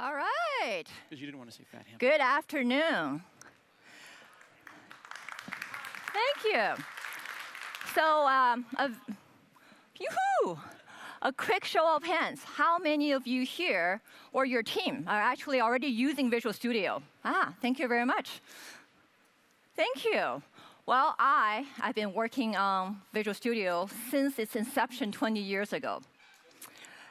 All right. Because you didn't want to say fat ham. Good afternoon. Thank you. So, a quick show of hands. How many of you here or your team are actually already using Visual Studio? Thank you very much. Thank you. Well, I've been working on Visual Studio since its inception 20 years ago.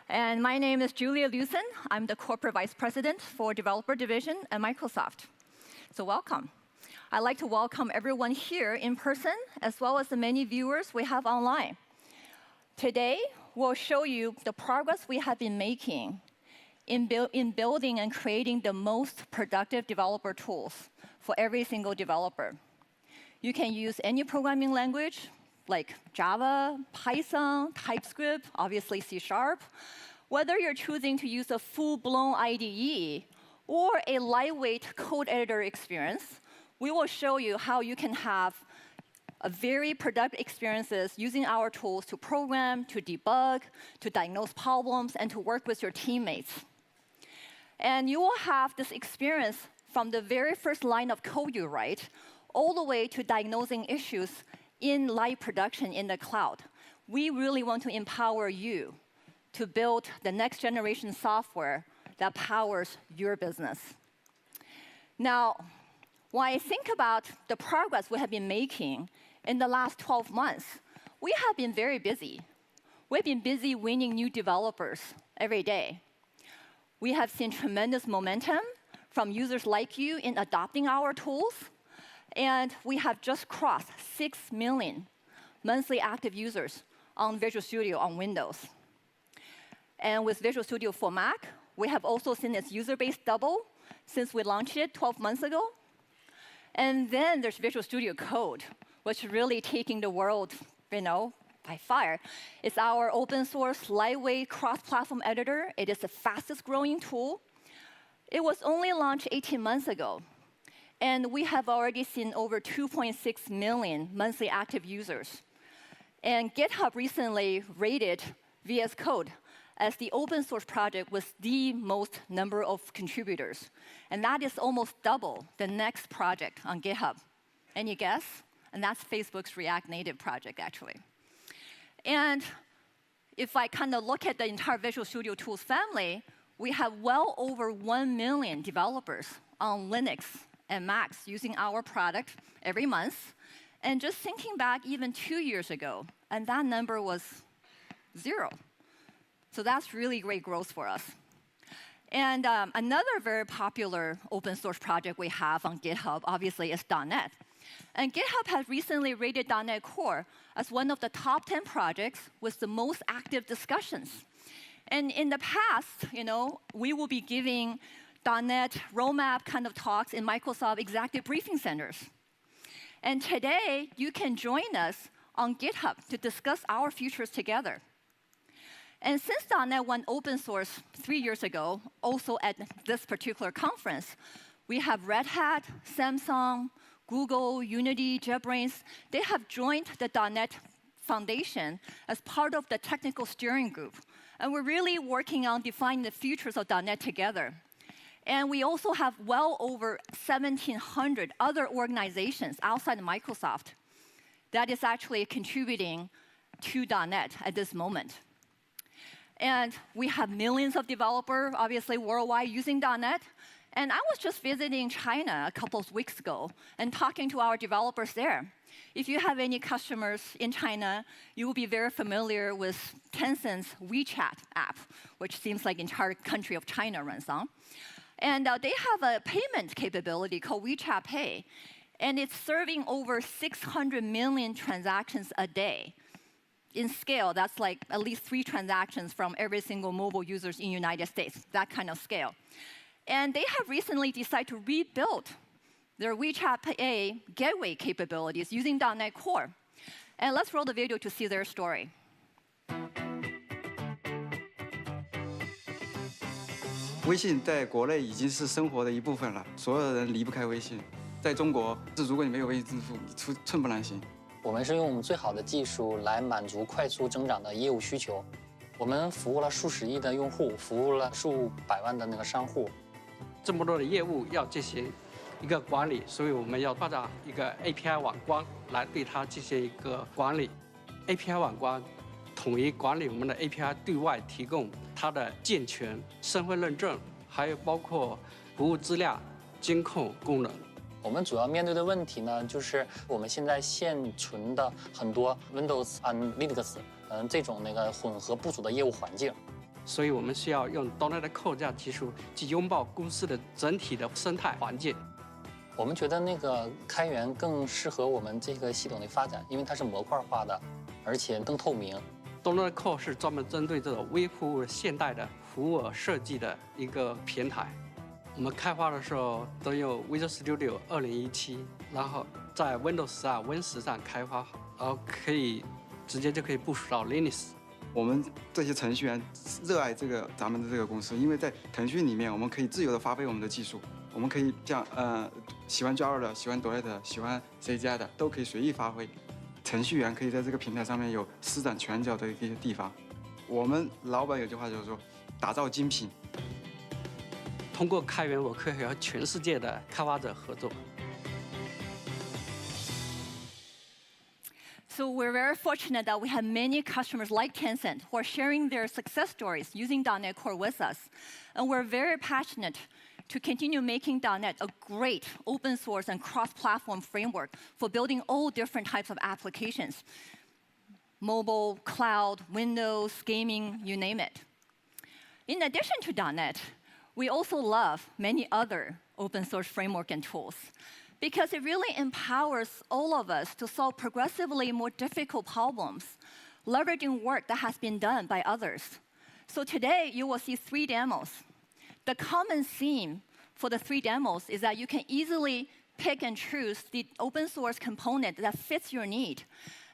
And my name is Julia Lucen. I'm the Corporate Vice President for Developer Division at Microsoft. So welcome. I'd like to welcome everyone here in person, as well as the many viewers we have online. Today, we'll show you the progress we have been making in building and creating the most productive developer tools for every single developer. You can use any programming language, like Java, Python, TypeScript, obviously C#. Whether you're choosing to use a full-blown IDE or a lightweight code editor experience, we will show you how you can have a very productive experiences using our tools to program, to debug, to diagnose problems, and to work with your teammates. And you will have this experience from the very first line of code you write, all the way to diagnosing issues in live production in the cloud. We really want to empower you to build the next generation software that powers your business. Now, when I think about the progress we have been making in the last 12 months, we have been very busy. We've been busy winning new developers every day. We have seen tremendous momentum from users like you in adopting our tools. And we have just crossed 6 million monthly active users on Visual Studio on Windows. And with Visual Studio for Mac, we have also seen its user base double since we launched it 12 months ago. And then there's Visual Studio Code, which is really taking the world, by fire. It's our open source, lightweight, cross-platform editor. It is the fastest growing tool. It was only launched 18 months ago. And we have already seen over 2.6 million monthly active users. And GitHub recently rated VS Code as the open source project with the most number of contributors. And that is almost double the next project on GitHub. Any guess? And that's Facebook's React Native project, actually. And if I kind of look at the entire Visual Studio Tools family, we have well over 1 million developers on Linux and Macs using our product every month. And just thinking back even 2 years ago, and that number was 0. So that's really great growth for us. And another very popular open source project we have on GitHub, obviously, is .NET. And GitHub has recently rated .NET Core as one of the top 10 projects with the most active discussions. And in the past, we will be giving .NET roadmap kind of talks in Microsoft Executive Briefing Centers. And today, you can join us on GitHub to discuss our futures together. And since .NET went open source 3 years ago, also at this particular conference, we have Red Hat, Samsung, Google, Unity, JetBrains. They have joined the .NET Foundation as part of the technical steering group. And we're really working on defining the futures of .NET together. And we also have well over 1,700 other organizations outside of Microsoft that is actually contributing to .NET at this moment. And we have millions of developers, obviously, worldwide using .NET. And I was just visiting China a couple of weeks ago and talking to our developers there. If you have any customers in China, you will be very familiar with Tencent's WeChat app, which seems like the entire country of China runs on. And they have a payment capability called WeChat Pay. And it's serving over 600 million transactions a day. In scale, that's like at least 3 transactions from every single mobile user in the United States, that kind of scale. And they have recently decided to rebuild their WeChat Pay gateway capabilities using .NET Core. And let's roll the video to see their story. 微信在国内已经是生活的一部分了，所有人离不开微信。在中国，如果你没有微信支付，你寸步难行。我们是用我们最好的技术来满足快速增长的业务需求。我们服务了数十亿的用户，服务了数百万的商户。这么多的业务要进行一个管理，所以我们要发展一个 API 网关来对它进行一个管理。API 网关统一管理我们的 API 对外提供它的健全、身份认证，还有包括服务质量监控功能。我们主要面对的问题呢，就是我们现在现存的很多 Windows 和 Linux 这种混合部署的业务环境。所以我们需要用 .NET Core 这样技术去拥抱公司的整体的生态环境。我们觉得开源更适合我们这个系统的发展，因为它是模块化的，而且更透明。.NET Core 是专门针对这种微服务现代的服务设计的一个平台。我们开发的时候都用 Visual Studio 2017，然后在 Windows 上、Win10上开发好，然后直接就可以部署到 Linux。我们这些程序员热爱咱们的这个公司，因为在腾讯里面，我们可以自由的发挥我们的技术，我们可以像喜欢 Java 的、喜欢 .NET 的、喜欢 C 加的，都可以随意发挥。程序员可以在这个平台上面有施展拳脚的一些地方。我们老板有句话就是说，打造精品。通过开源，我可以和全世界的开发者合作。So we're very fortunate that we have many customers like Tencent who are sharing their success stories using .NET Core with us. And we're very passionate to continue making .NET a great open source and cross-platform framework for building all different types of applications. Mobile, cloud, Windows, gaming, you name it. In addition to .NET, we also love many other open source framework and tools, because it really empowers all of us to solve progressively more difficult problems, leveraging work that has been done by others. So today, you will see 3 demos. The common theme for the 3 demos is that you can easily pick and choose the open source component that fits your need.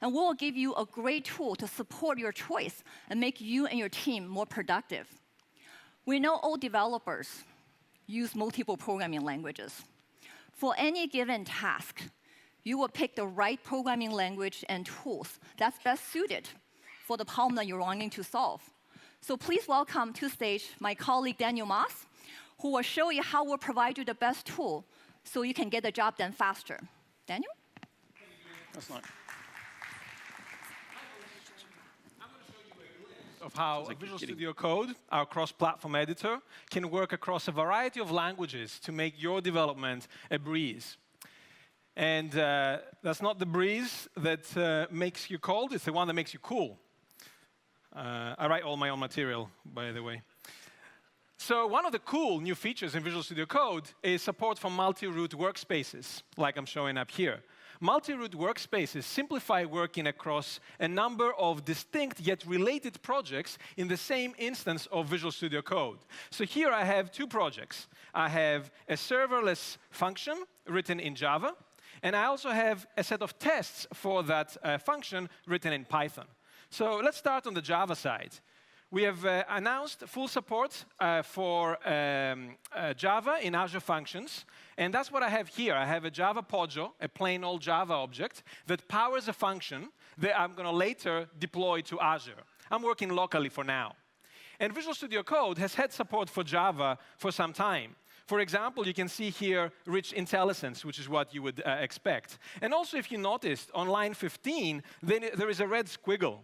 And we'll give you a great tool to support your choice and make you and your team more productive. We know all developers use multiple programming languages. For any given task, you will pick the right programming language and tools that's best suited for the problem that you're wanting to solve. So please welcome to stage my colleague Daniel Moss, who will show you how we'll provide you the best tool so you can get the job done faster. Daniel? That's nice. Of how Visual Studio Code, our cross-platform editor, can work across a variety of languages to make your development a breeze. And that's not the breeze that makes you cold, it's the one that makes you cool. I write all my own material, by the way. So one of the cool new features in Visual Studio Code is support for multi-root workspaces, like I'm showing up here. Multi-root workspaces simplify working across a number of distinct yet related projects in the same instance of Visual Studio Code. So here I have 2 projects. I have a serverless function written in Java, and I also have a set of tests for that function written in Python. So let's start on the Java side. We have announced full support for Java in Azure Functions. And that's what I have here. I have a Java Pojo, a plain old Java object, that powers a function that I'm going to later deploy to Azure. I'm working locally for now. And Visual Studio Code has had support for Java for some time. For example, you can see here rich IntelliSense, which is what you would expect. And also, if you noticed, on line 15, there is a red squiggle.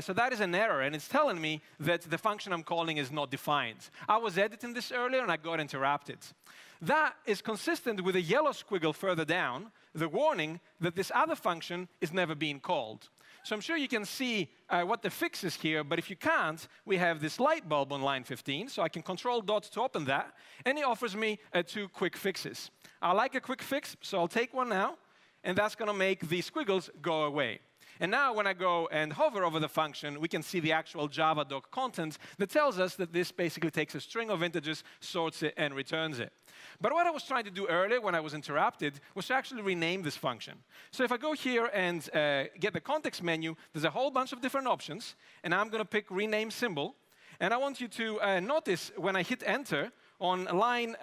So that is an error, and it's telling me that the function I'm calling is not defined. I was editing this earlier, and I got interrupted. That is consistent with a yellow squiggle further down, the warning that this other function is never being called. So I'm sure you can see what the fix is here, but if you can't, we have this light bulb on line 15, so I can control dot to open that, and it offers me 2 quick fixes. I like a quick fix, so I'll take one now, and that's going to make the squiggles go away. And now when I go and hover over the function, we can see the actual Java doc content that tells us that this basically takes a string of integers, sorts it, and returns it. But what I was trying to do earlier when I was interrupted was to actually rename this function. So if I go here and get the context menu, there's a whole bunch of different options, and I'm going to pick rename symbol. And I want you to notice when I hit enter on line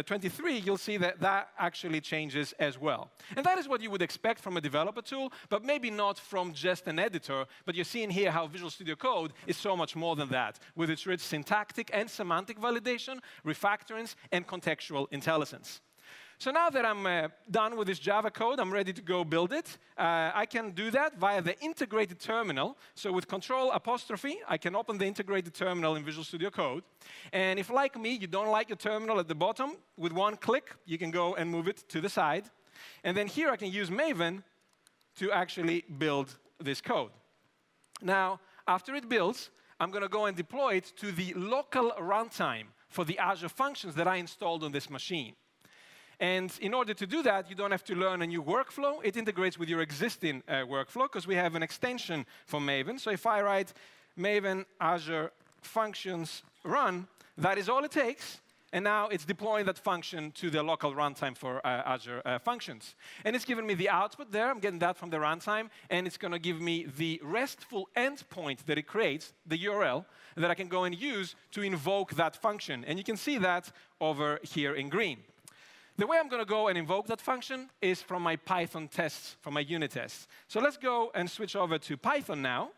23, you'll see that that actually changes as well. And that is what you would expect from a developer tool, but maybe not from just an editor. But you're seeing here how Visual Studio Code is so much more than that, with its rich syntactic and semantic validation, refactorings, and contextual intelligence. So now that I'm done with this Java code, I'm ready to go build it. I can do that via the integrated terminal. So with Control apostrophe, I can open the integrated terminal in Visual Studio Code. And if, like me, you don't like your terminal at the bottom, with one click, you can go and move it to the side. And then here I can use Maven to actually build this code. Now, after it builds, I'm going to go and deploy it to the local runtime for the Azure functions that I installed on this machine. And in order to do that, you don't have to learn a new workflow. It integrates with your existing workflow, because we have an extension for Maven. So if I write Maven Azure functions run, that is all it takes. And now it's deploying that function to the local runtime for Azure functions. And it's giving me the output there. I'm getting that from the runtime. And it's going to give me the RESTful endpoint that it creates, the URL, that I can go and use to invoke that function. And you can see that over here in green. The way I'm going to go and invoke that function is from my Python tests, from my unit tests. So let's go and switch over to Python now,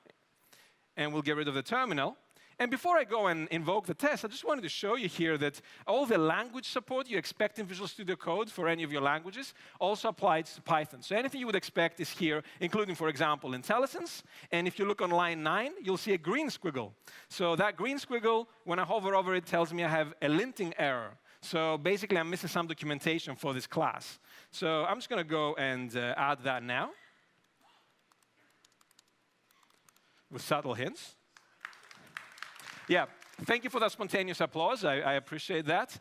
and we'll get rid of the terminal. And before I go and invoke the test, I just wanted to show you here that all the language support you expect in Visual Studio Code for any of your languages also applies to Python. So anything you would expect is here, including, for example, IntelliSense. And if you look on line 9, you'll see a green squiggle. So that green squiggle, when I hover over it, tells me I have a linting error. So basically, I'm missing some documentation for this class. So I'm just going to go and add that now with subtle hints. Yeah, thank you for that spontaneous applause. I appreciate that.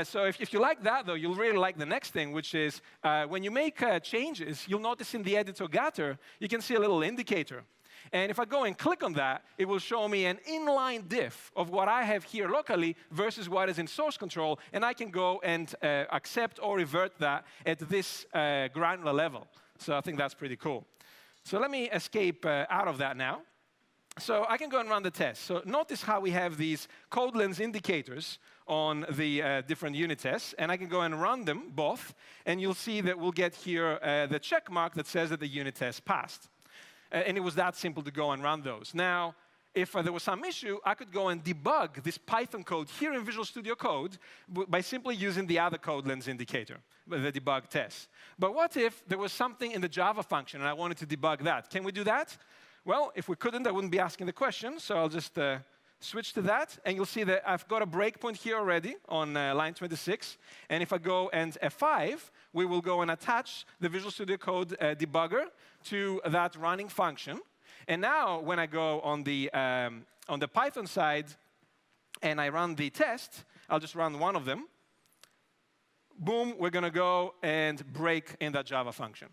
So if you like that, though, you'll really like the next thing, which is when you make changes, you'll notice in the editor getter, you can see a little indicator. And if I go and click on that, it will show me an inline diff of what I have here locally versus what is in source control. And I can go and accept or revert that at this granular level. So I think that's pretty cool. So let me escape out of that now. So I can go and run the test. So notice how we have these code lens indicators on the different unit tests. And I can go and run them both. And you'll see that we'll get here the check mark that says that the unit test passed. And it was that simple to go and run those. Now, if there was some issue, I could go and debug this Python code here in Visual Studio Code by simply using the other code lens indicator, the debug test. But what if there was something in the Java function and I wanted to debug that? Can we do that? Well, if we couldn't, I wouldn't be asking the question. So I'll just switch to that. And you'll see that I've got a breakpoint here already on line 26. And if I go and F5, we will go and attach the Visual Studio Code debugger to that running function. And now, when I go on the Python side and I run the test, I'll just run one of them. Boom, we're going to go and break in that Java function.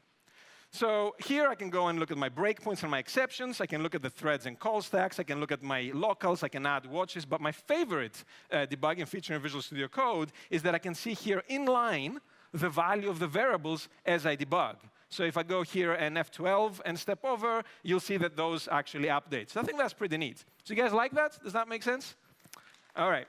So here I can go and look at my breakpoints and my exceptions. I can look at the threads and call stacks. I can look at my locals. I can add watches. But my favorite debugging feature in Visual Studio Code is that I can see here in line the value of the variables as I debug. So if I go here and F12 and step over, you'll see that those actually update. So I think that's pretty neat. So you guys like that? Does that make sense? All right.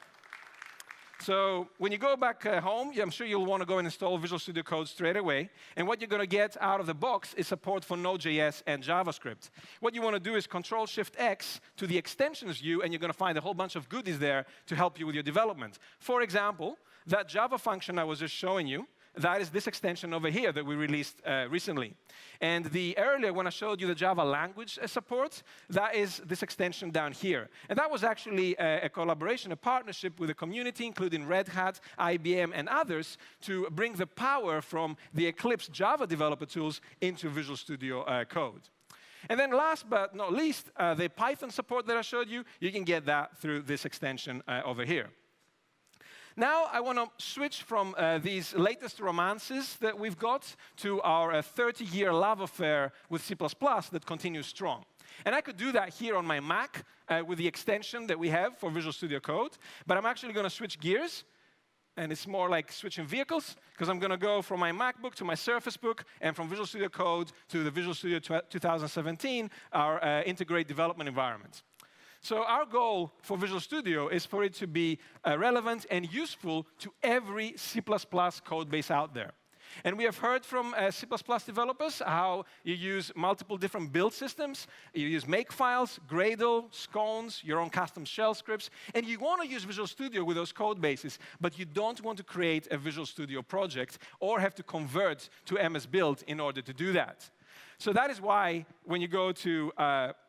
So when you go back home, I'm sure you'll want to go and install Visual Studio Code straight away. And what you're going to get out of the box is support for Node.js and JavaScript. What you want to do is Control-Shift-X to the extensions view, and you're going to find a whole bunch of goodies there to help you with your development. For example, that Java function I was just showing you, that is this extension over here that we released recently. And earlier, when I showed you the Java language support, that is this extension down here. And that was actually a collaboration, a partnership with the community, including Red Hat, IBM, and others, to bring the power from the Eclipse Java developer tools into Visual Studio Code. And then last but not least, the Python support that I showed you, you can get that through this extension over here. Now I want to switch from these latest romances that we've got to our 30-year love affair with C++ that continues strong. And I could do that here on my Mac with the extension that we have for Visual Studio Code. But I'm actually going to switch gears. And it's more like switching vehicles, because I'm going to go from my MacBook to my Surface Book, and from Visual Studio Code to the Visual Studio 2017, our integrated development environment. So our goal for Visual Studio is for it to be relevant and useful to every C++ code base out there. And we have heard from C++ developers how you use multiple different build systems. You use Makefiles, Gradle, Scones, your own custom shell scripts. And you want to use Visual Studio with those code bases, but you don't want to create a Visual Studio project or have to convert to MS Build in order to do that. So that is why when you go to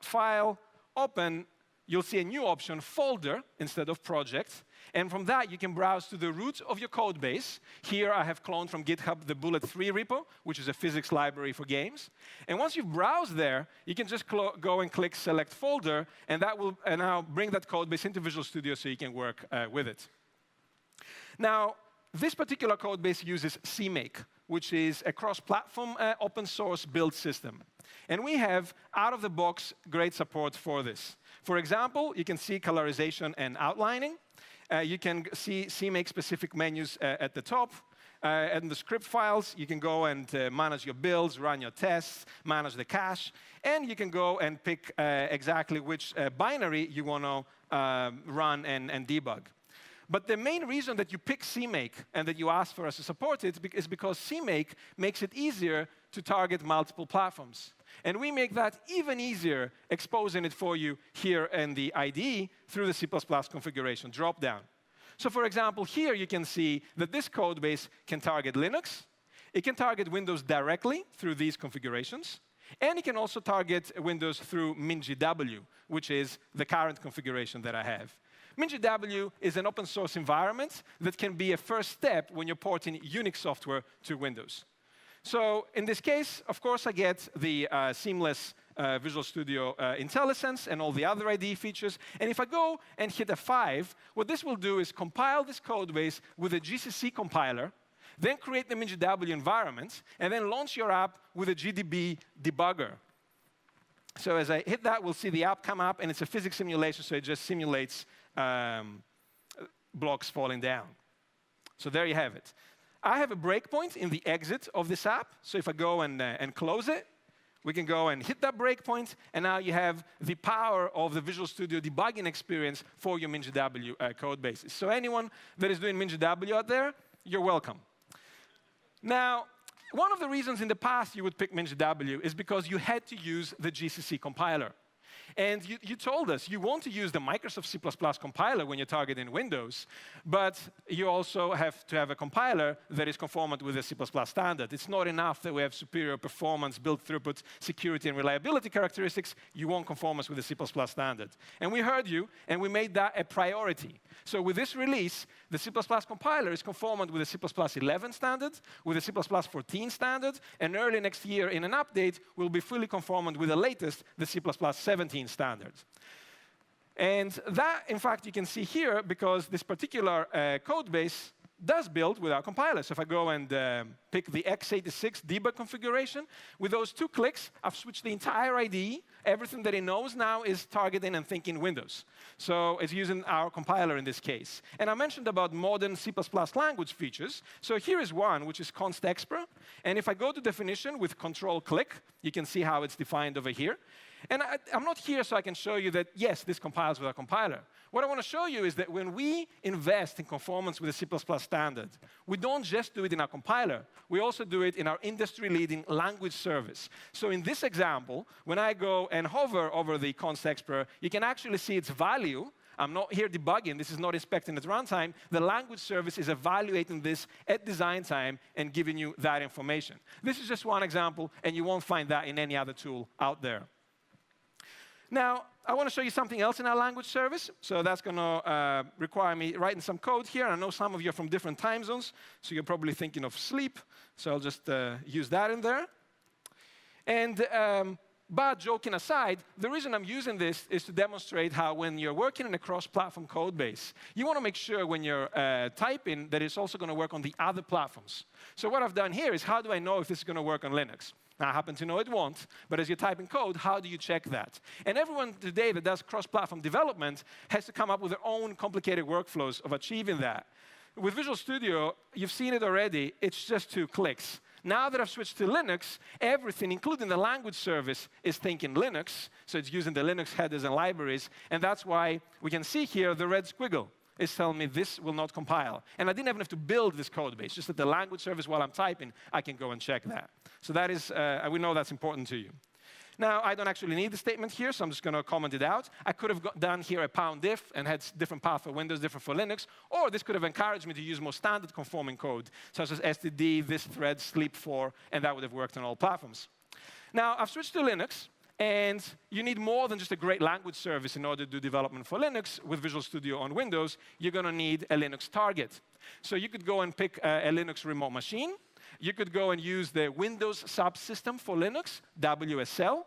File, Open, you'll see a new option, Folder, instead of Project. And from that, you can browse to the root of your code base. Here, I have cloned from GitHub the Bullet 3 repo, which is a physics library for games. And once you've browsed there, you can just go and click Select Folder, and that will now bring that code base into Visual Studio so you can work with it. Now, this particular code base uses CMake, which is a cross-platform open source build system. And we have, out-of-the-box, great support for this. For example, you can see colorization and outlining. You can see CMake-specific menus at the top. And the script files, you can go and manage your builds, run your tests, manage the cache. And you can go and pick exactly which binary you want to run and debug. But the main reason that you pick CMake and that you ask for us to support it is because CMake makes it easier to target multiple platforms. And we make that even easier, exposing it for you here in the IDE through the C++ configuration dropdown. So for example, here you can see that this code base can target Linux. It can target Windows directly through these configurations. And it can also target Windows through MinGW, which is the current configuration that I have. MinGW is an open source environment that can be a first step when you're porting Unix software to Windows. So in this case, of course, I get the seamless Visual Studio IntelliSense and all the other IDE features. And if I go and hit F5, what this will do is compile this code base with a GCC compiler, then create the MinGW environment, and then launch your app with a GDB debugger. So as I hit that, we'll see the app come up, and it's a physics simulation, so it just simulates blocks falling down. So there you have it. I have a breakpoint in the exit of this app. So if I go and close it, we can go and hit that breakpoint, and now you have the power of the Visual Studio debugging experience for your MinGW code bases. So anyone that is doing MinGW out there, you're welcome. Now, one of the reasons in the past you would pick MinGW is because you had to use the GCC compiler. And you told us you want to use the Microsoft C++ compiler when you're targeting Windows, but you also have to have a compiler that is conformant with the C++ standard. It's not enough that we have superior performance, build throughput, security, and reliability characteristics. You want conformance with the C++ standard. And we heard you, and we made that a priority. So with this release, the C++ compiler is conformant with the C++ 11 standard, with the C++ 14 standard, and early next year in an update, we'll be fully conformant with the latest, the C++ 17 standard. And that, in fact, you can see here because this particular code base does build with our compiler. So if I go and pick the x86 debug configuration, with those 2 clicks, I've switched the entire IDE. Everything that it knows now is targeting and thinking Windows. So it's using our compiler in this case. And I mentioned about modern C++ language features. So here is one, which is constexpr. And if I go to definition with Control-click, you can see how it's defined over here. And I'm not here so I can show you that, yes, this compiles with our compiler. What I want to show you is that when we invest in conformance with the C++ standard, we don't just do it in our compiler. We also do it in our industry-leading language service. So in this example, when I go and hover over the constexpr, you can actually see its value. I'm not here debugging. This is not inspecting at runtime. The language service is evaluating this at design time and giving you that information. This is just one example, and you won't find that in any other tool out there. Now, I want to show you something else in our language service. So that's going to require me writing some code here. I know some of you are from different time zones, so you're probably thinking of sleep. So I'll just use that in there. And but joking aside, the reason I'm using this is to demonstrate how when you're working in a cross-platform code base, you want to make sure when you're typing that it's also going to work on the other platforms. So what I've done here is how do I know if this is going to work on Linux? Now, I happen to know it won't, but as you're typing code, how do you check that? And everyone today that does cross-platform development has to come up with their own complicated workflows of achieving that. With Visual Studio, you've seen it already. It's just 2 clicks. Now that I've switched to Linux, everything, including the language service, is thinking Linux. So it's using the Linux headers and libraries. And that's why we can see here the red squiggle is telling me this will not compile. And I didn't even have to build this code base. Just that the language service, while I'm typing, I can go and check that. So that is, we know that's important to you. Now, I don't actually need the statement here, so I'm just going to comment it out. I could have done here a #diff and had different path for Windows, different for Linux, or this could have encouraged me to use more standard conforming code, such as std, this thread, sleep4, and that would have worked on all platforms. Now, I've switched to Linux, and you need more than just a great language service in order to do development for Linux. With Visual Studio on Windows, you're going to need a Linux target. So you could go and pick a Linux remote machine. You could go and use the Windows subsystem for Linux, WSL.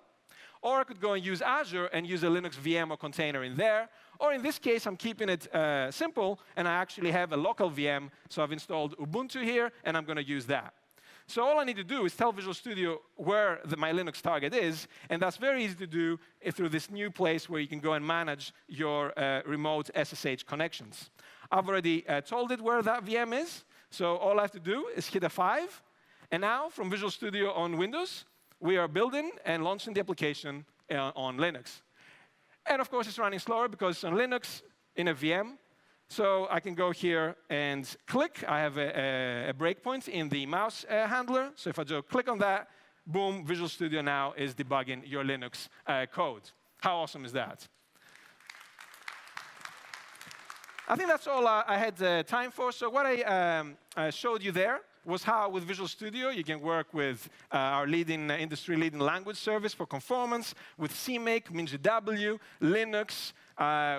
Or I could go and use Azure and use a Linux VM or container in there. Or in this case, I'm keeping it simple, and I actually have a local VM. So I've installed Ubuntu here, and I'm going to use that. So all I need to do is tell Visual Studio where my Linux target is, and that's very easy to do through this new place where you can go and manage your remote SSH connections. I've already told it where that VM is, so all I have to do is hit F5, and now from Visual Studio on Windows, we are building and launching the application on Linux. And of course, it's running slower because it's on Linux in a VM. So I can go here and click. I have a breakpoint in the mouse handler. So if I just click on that, boom, Visual Studio now is debugging your Linux code. How awesome is that? I think that's all I had time for. So what I showed you there was how with Visual Studio you can work with our leading industry-leading language service for conformance, with CMake, MinGW, Linux.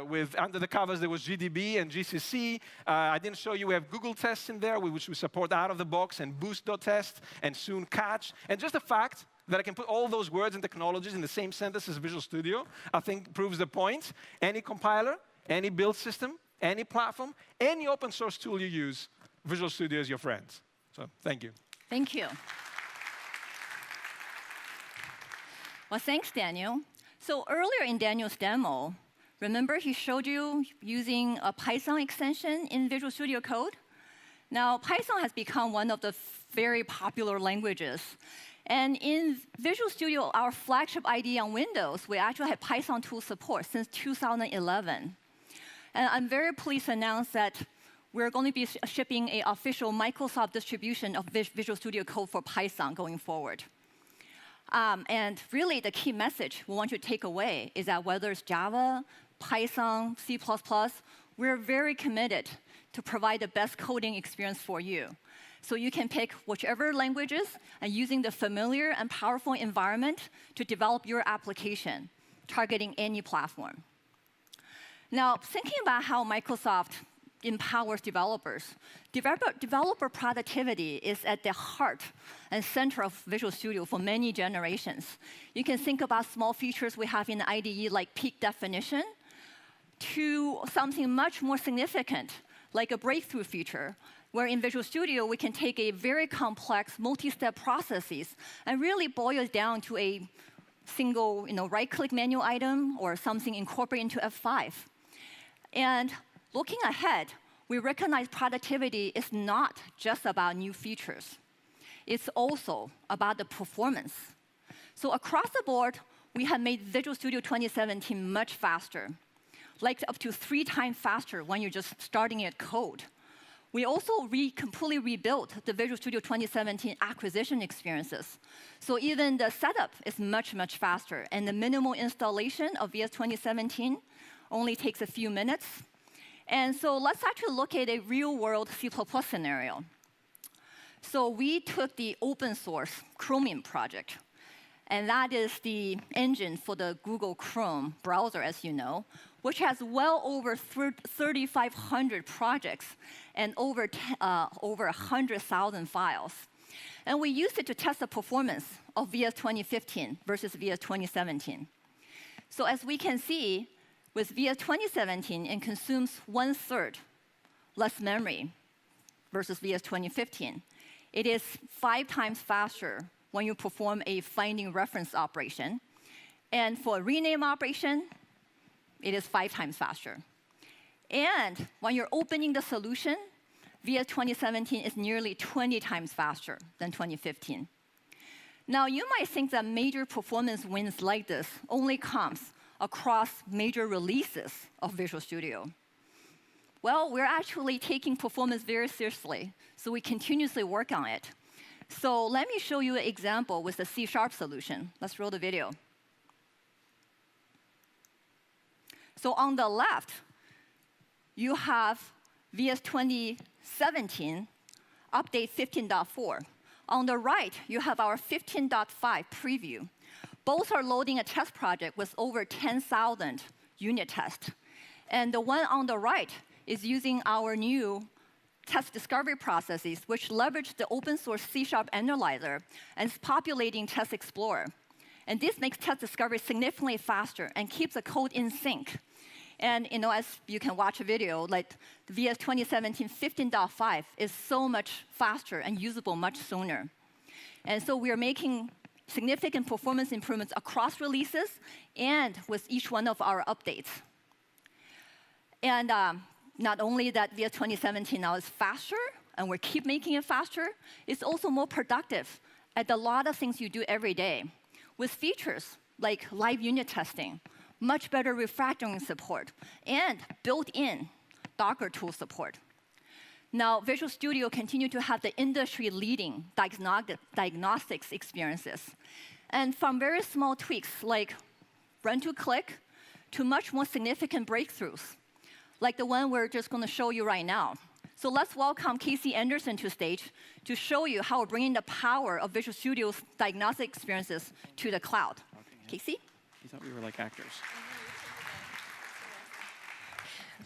With under the covers, there was GDB and GCC. I didn't show you we have Google Tests in there, which we support out of the box, and Boost.test, and soon Catch. And just the fact that I can put all those words and technologies in the same sentence as Visual Studio, I think proves the point. Any compiler, any build system, any platform, any open source tool you use, Visual Studio is your friend. So thank you. Thank you. Well, thanks, Daniel. So earlier in Daniel's demo, remember he showed you using a Python extension in Visual Studio Code? Now, Python has become one of the very popular languages. And in Visual Studio, our flagship IDE on Windows, we actually have Python tool support since 2011. And I'm very pleased to announce that we're going to be shipping an official Microsoft distribution of Visual Studio Code for Python going forward. And really, the key message we want you to take away is that whether it's Java, Python, C++, we're very committed to provide the best coding experience for you. So you can pick whichever languages and using the familiar and powerful environment to develop your application, targeting any platform. Now, thinking about how Microsoft empowers developers, developer productivity is at the heart and center of Visual Studio for many generations. You can think about small features we have in the IDE like peak definition, to something much more significant, like a breakthrough feature, where in Visual Studio we can take a very complex multi-step processes and really boil it down to a single right-click menu item or something incorporated into F5. And looking ahead, we recognize productivity is not just about new features. It's also about the performance. So across the board, we have made Visual Studio 2017 much faster, like up to 3 times faster when you're just starting at code. We also completely rebuilt the Visual Studio 2017 acquisition experiences. So even the setup is much, much faster. And the minimal installation of VS 2017 only takes a few minutes. And so let's actually look at a real-world C++ scenario. So we took the open source Chromium project. And that is the engine for the Google Chrome browser, as you know, which has well over 3,500 projects and over 100,000 files. And we used it to test the performance of VS 2015 versus VS 2017. So as we can see, with VS 2017, it consumes 1/3 less memory versus VS 2015. It is 5 times faster when you perform a finding reference operation. And for a rename operation, it is 5 times faster. And when you're opening the solution, VS 2017 is nearly 20 times faster than 2015. Now, you might think that major performance wins like this only comes across major releases of Visual Studio. Well, we're actually taking performance very seriously, so we continuously work on it. So let me show you an example with the C# solution. Let's roll the video. So on the left, you have VS 2017, update 15.4. On the right, you have our 15.5 preview. Both are loading a test project with over 10,000 unit tests. And the one on the right is using our new test discovery processes, which leverage the open source C# analyzer and is populating Test Explorer. And this makes test discovery significantly faster and keeps the code in sync. And as you can watch a video, like the VS 2017 15.5 is so much faster and usable much sooner. And so we are making significant performance improvements across releases and with each one of our updates. And not only that VS 2017 now is faster, and we keep making it faster, it's also more productive at a lot of things you do every day, with features like live unit testing, much better refactoring support, and built-in Docker tool support. Now, Visual Studio continues to have the industry-leading diagnostics experiences. And from very small tweaks like run to click to much more significant breakthroughs, like the one we're just going to show you right now. So let's welcome Casey Anderson to stage to show you how we're bringing the power of Visual Studio's diagnostic experiences to the cloud. Casey? You thought we were like actors.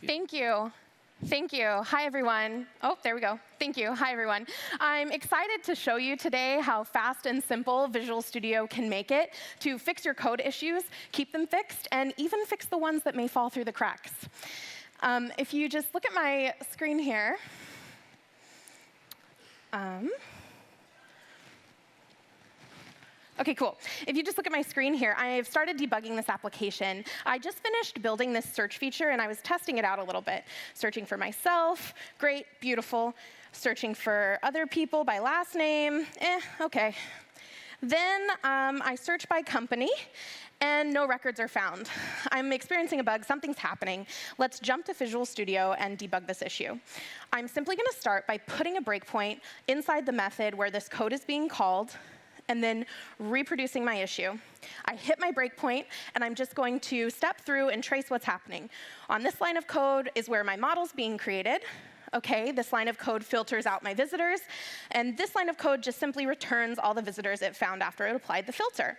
Thank you. Thank you. Hi, everyone. Oh, there we go. Thank you. Hi, everyone. I'm excited to show you today how fast and simple Visual Studio can make it to fix your code issues, keep them fixed, and even fix the ones that may fall through the cracks. If you just look at my screen here, OK, cool. If you just look at my screen here, I've started debugging this application. I just finished building this search feature, and I was testing it out a little bit. Searching for myself, great, beautiful. Searching for other people by last name, OK. Then I search by company, and no records are found. I'm experiencing a bug. Something's happening. Let's jump to Visual Studio and debug this issue. I'm simply going to start by putting a breakpoint inside the method where this code is being called, and then reproducing my issue. I hit my breakpoint, and I'm just going to step through and trace what's happening. On this line of code is where my model's being created. OK, this line of code filters out my visitors. And this line of code just simply returns all the visitors it found after it applied the filter.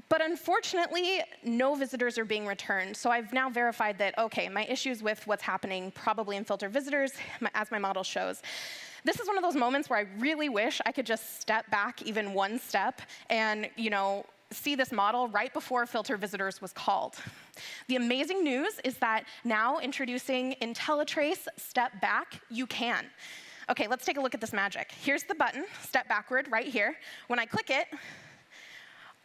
But unfortunately, no visitors are being returned. So I've now verified that, OK, my issue's with what's happening probably in filter visitors, as my model shows. This is one of those moments where I really wish I could just step back even one step and see this model right before filter visitors was called. The amazing news is that now introducing IntelliTrace Step Back, you can. OK, let's take a look at this magic. Here's the button, Step Backward, right here. When I click it,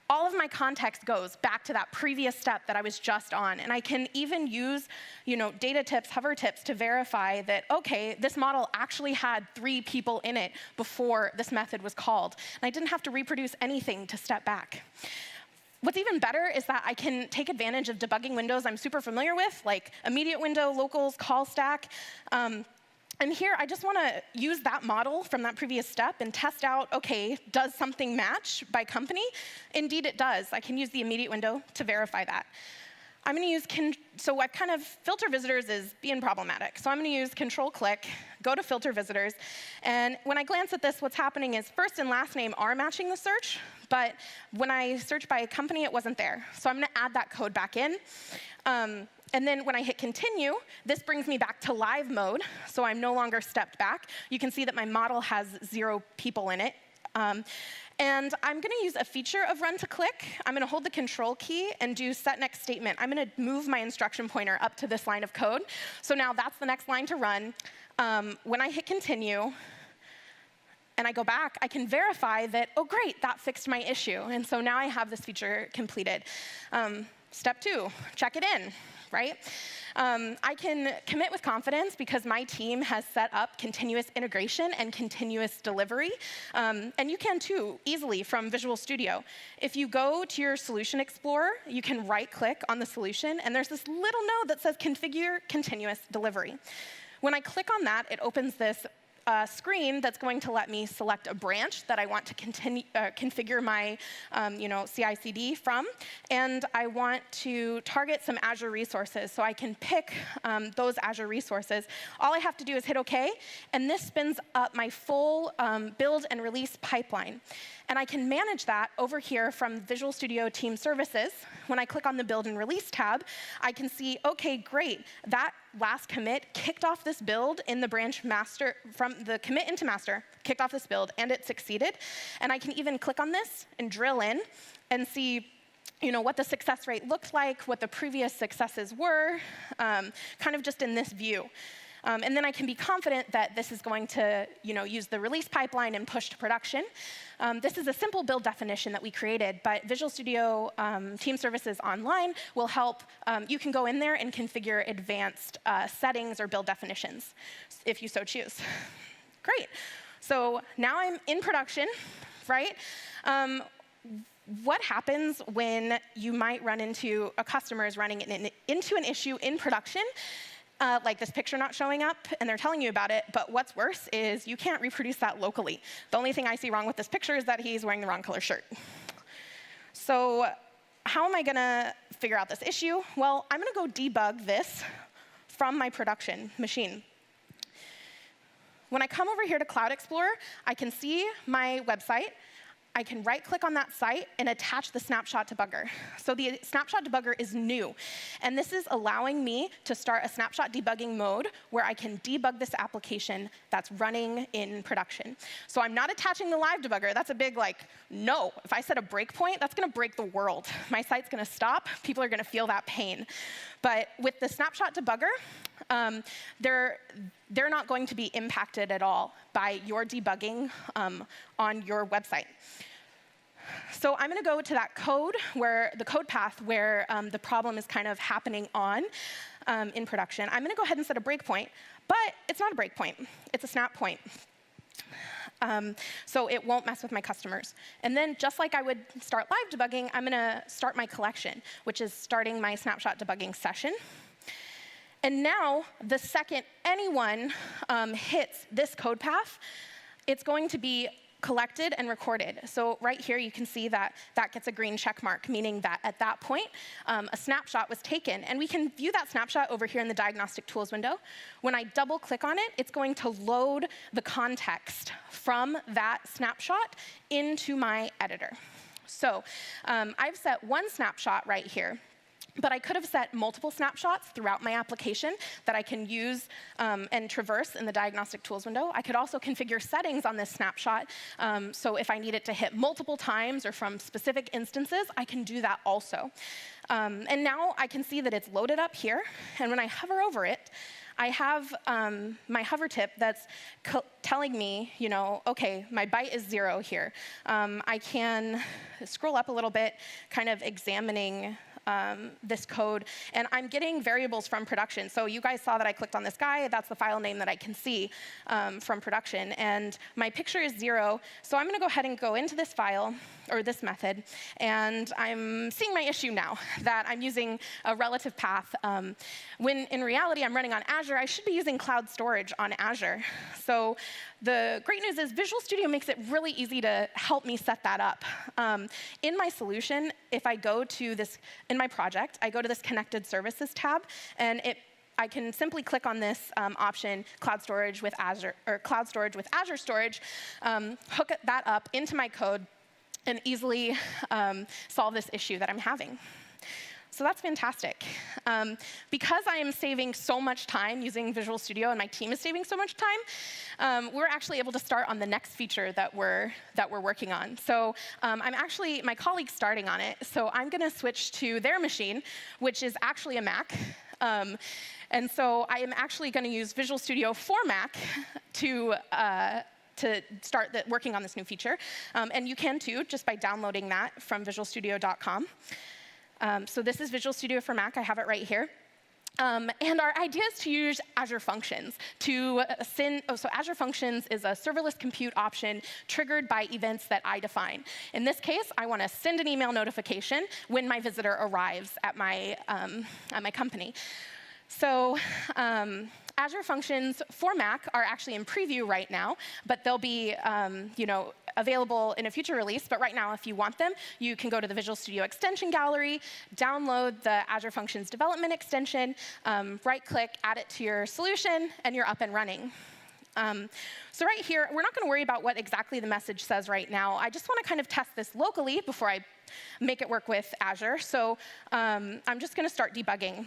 all of my context goes back to that previous step that I was just on. And I can even use data tips, hover tips to verify that, OK, this model actually had 3 people in it before this method was called. And I didn't have to reproduce anything to step back. What's even better is that I can take advantage of debugging windows I'm super familiar with, like immediate window, locals, call stack. And here, I just want to use that model from that previous step and test out, OK, does something match by company? Indeed, it does. I can use the immediate window to verify that. I'm going to use, so I've kind of, filter visitors is being problematic. So I'm going to use Control-click, go to filter visitors. And when I glance at this, what's happening is first and last name are matching the search. But when I search by a company, it wasn't there. So I'm going to add that code back in. And then when I hit continue, this brings me back to live mode. So I'm no longer stepped back. You can see that my model has 0 people in it. And I'm going to use a feature of run to click. I'm going to hold the control key and do set next statement. I'm going to move my instruction pointer up to this line of code. So now that's the next line to run. When I hit continue, and I go back, I can verify that, oh, great, that fixed my issue. And so now I have this feature completed. Step 2, check it in, right? I can commit with confidence because my team has set up continuous integration and continuous delivery. And you can too, easily from Visual Studio. If you go to your Solution Explorer, you can right-click on the solution, and there's this little node that says Configure Continuous Delivery. When I click on that, it opens this screen that's going to let me select a branch that I want to configure my CI/CD from, and I want to target some Azure resources. So I can pick those Azure resources. All I have to do is hit OK, and this spins up my full build and release pipeline. And I can manage that over here from Visual Studio Team Services. When I click on the Build and Release tab, I can see, OK, great. That last commit kicked off this build in the branch master, from the commit into master, kicked off this build, and it succeeded. And I can even click on this and drill in and see what the success rate looked like, what the previous successes were, kind of just in this view. And then I can be confident that this is going to use the release pipeline and push to production. This is a simple build definition that we created, but Visual Studio Team Services Online will help. You can go in there and configure advanced settings or build definitions, if you so choose. Great. So now I'm in production, right? What happens when you might run into a customer is running into an issue in production, like this picture not showing up, and they're telling you about it, but what's worse is you can't reproduce that locally. The only thing I see wrong with this picture is that he's wearing the wrong color shirt. So how am I going to figure out this issue? Well, I'm going to go debug this from my production machine. When I come over here to Cloud Explorer, I can see my website. I can right-click on that site and attach the snapshot debugger. So the snapshot debugger is new. And this is allowing me to start a snapshot debugging mode where I can debug this application that's running in production. So I'm not attaching the live debugger. That's a big, no. If I set a breakpoint, that's going to break the world. My site's going to stop. People are going to feel that pain. But with the snapshot debugger, they're not going to be impacted at all by your debugging on your website. So I'm going to go to that code, the code path where the problem is kind of happening on in production. I'm going to go ahead and set a breakpoint, but it's not a breakpoint. It's a snap point. So it won't mess with my customers. And then just like I would start live debugging, I'm going to start my collection, which is starting my snapshot debugging session. And now, the second anyone hits this code path, it's going to be collected and recorded. So right here, you can see that that gets a green check mark, meaning that at that point, a snapshot was taken. And we can view that snapshot over here in the Diagnostic Tools window. When I double-click on it, it's going to load the context from that snapshot into my editor. So I've set one snapshot right here. But I could have set multiple snapshots throughout my application that I can use and traverse in the Diagnostic Tools window. I could also configure settings on this snapshot. So if I need it to hit multiple times or from specific instances, I can do that also. And now I can see that it's loaded up here. And when I hover over it, I have my hover tip that's telling me, OK, my byte is 0 here. I can scroll up a little bit, kind of examining this code, and I'm getting variables from production. So you guys saw that I clicked on this guy. That's the file name that I can see from production. And my picture is 0. So I'm going to go ahead and go into this file, or this method, and I'm seeing my issue now, that I'm using a relative path. When in reality, I'm running on Azure, I should be using cloud storage on Azure. So the great news is Visual Studio makes it really easy to help me set that up. In my solution, if I go to this, in my project, I go to this Connected Services tab, and I can simply click on this option, Cloud Storage with Azure, or Cloud Storage with Azure Storage, hook that up into my code, and easily solve this issue that I'm having. So that's fantastic. Because I am saving so much time using Visual Studio and my team is saving so much time, we're actually able to start on the next feature that we're working on. So my colleague's starting on it. So I'm going to switch to their machine, which is actually a Mac. And so I am actually going to use Visual Studio for Mac to start working on this new feature. And you can too, just by downloading that from visualstudio.com. So this is Visual Studio for Mac. I have it right here. And our idea is to use Azure Functions to send. So Azure Functions is a serverless compute option triggered by events that I define. In this case, I want to send an email notification when my visitor arrives at my company. So Azure Functions for Mac are actually in preview right now, but they'll be available in a future release. But right now, if you want them, you can go to the Visual Studio Extension Gallery, download the Azure Functions development extension, right-click, add it to your solution, and you're up and running. So right here, we're not going to worry about what exactly the message says right now. I just want to kind of test this locally before I make it work with Azure. So I'm just going to start debugging.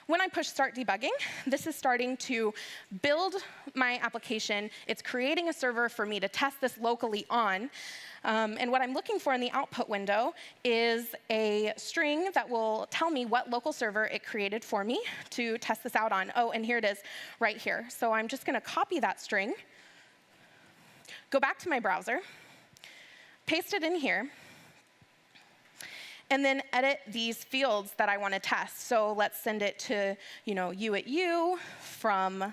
When I push Start Debugging, this is starting to build my application. It's creating a server for me to test this locally on. And what I'm looking for in the output window is a string that will tell me what local server it created for me to test this out on. Oh, and here it is right here. So I'm just going to copy that string, go back to my browser, paste it in here, and then edit these fields that I want to test. So let's send it to you@you from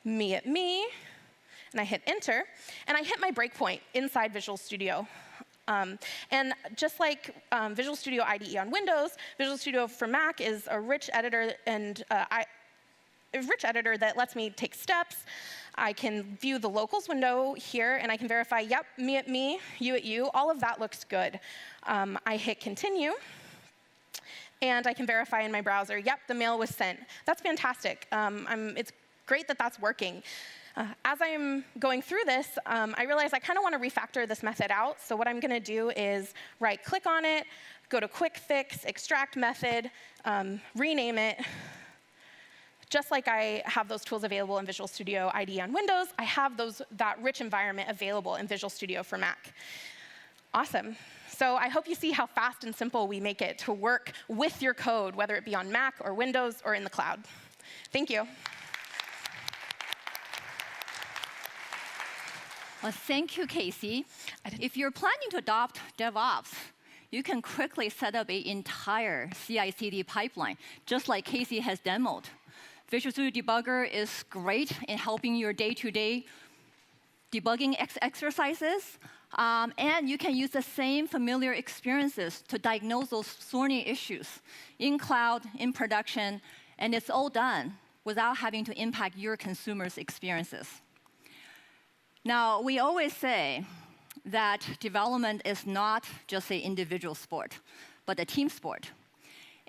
me@me. And I hit Enter. And I hit my breakpoint inside Visual Studio. And just like Visual Studio IDE on Windows, Visual Studio for Mac is a rich editor that lets me take steps. I can view the locals window here, and I can verify, yep, me@me, you@you, all of that looks good. I hit Continue, and I can verify in my browser, yep, the mail was sent. That's fantastic. It's great that that's working. As I'm going through this, I realize I kind of want to refactor this method out. So what I'm going to do is right-click on it, go to Quick Fix, Extract Method, rename it. Just like I have those tools available in Visual Studio IDE on Windows, I have that rich environment available in Visual Studio for Mac. Awesome. So I hope you see how fast and simple we make it to work with your code, whether it be on Mac or Windows or in the cloud. Thank you. Well, thank you, Casey. If you're planning to adopt DevOps, you can quickly set up an entire CI/CD pipeline, just like Casey has demoed. Visual Studio Debugger is great in helping your day-to-day debugging exercises. And you can use the same familiar experiences to diagnose those thorny issues in cloud, in production, and it's all done without having to impact your consumers' experiences. Now, we always say that development is not just an individual sport, but a team sport.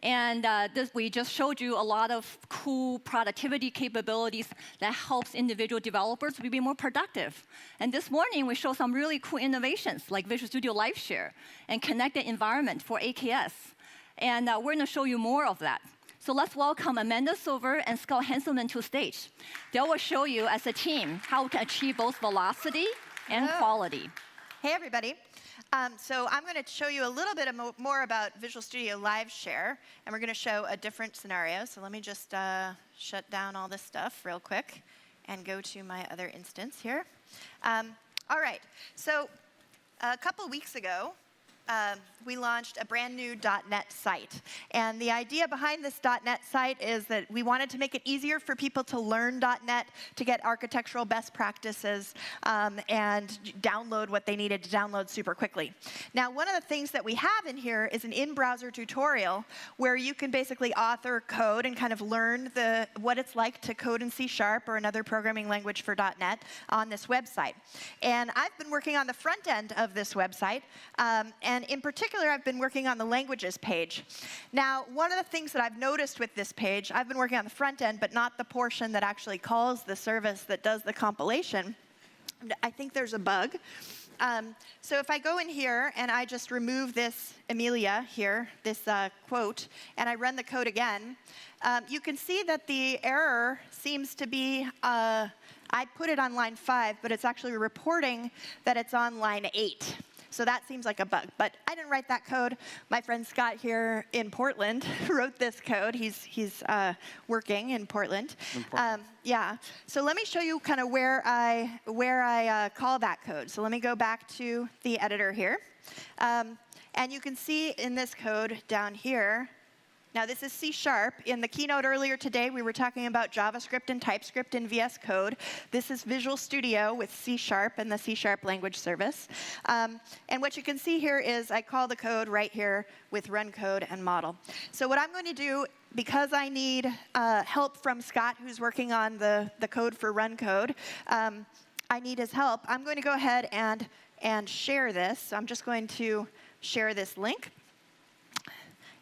And we just showed you a lot of cool productivity capabilities that helps individual developers to be more productive. And this morning, we showed some really cool innovations like Visual Studio LiveShare and connected environment for AKS. And we're going to show you more of that. So let's welcome Amanda Silver and Scott Hanselman to the stage. They will show you as a team how we can achieve both velocity and quality. Hey, everybody. So I'm going to show you a little bit more about Visual Studio LiveShare, and we're going to show a different scenario. So let me just shut down all this stuff real quick and go to my other instance here. All right. So a couple weeks ago, we launched a brand new .NET site. And the idea behind this .NET site is that we wanted to make it easier for people to learn .NET, to get architectural best practices, and download what they needed to download super quickly. Now, one of the things that we have in here is an in-browser tutorial where you can basically author code and kind of learn what it's like to code in C# or another programming language for .NET on this website. And I've been working on the front end of this website, and in particular, I've been working on the languages page. Now, one of the things that I've noticed with this page, I've been working on the front end, but not the portion that actually calls the service that does the compilation. I think there's a bug. So if I go in here and I just remove this Amelia here, this quote, and I run the code again, you can see that the error seems to be, I put it on line 5, but it's actually reporting that it's on line 8. So that seems like a bug. But I didn't write that code. My friend Scott here in Portland wrote this code. He's working in Portland. Yeah. So let me show you kind of where I call that code. So let me go back to the editor here. And And you can see in this code down here, now this is C#. In the keynote earlier today, we were talking about JavaScript and TypeScript in VS Code. This is Visual Studio with C# and the C# language service. And what you can see here is I call the code right here with run code and model. So what I'm going to do, because I need help from Scott, who's working on the code for run code, I need his help. I'm going to go ahead and share this. So I'm just going to share this link.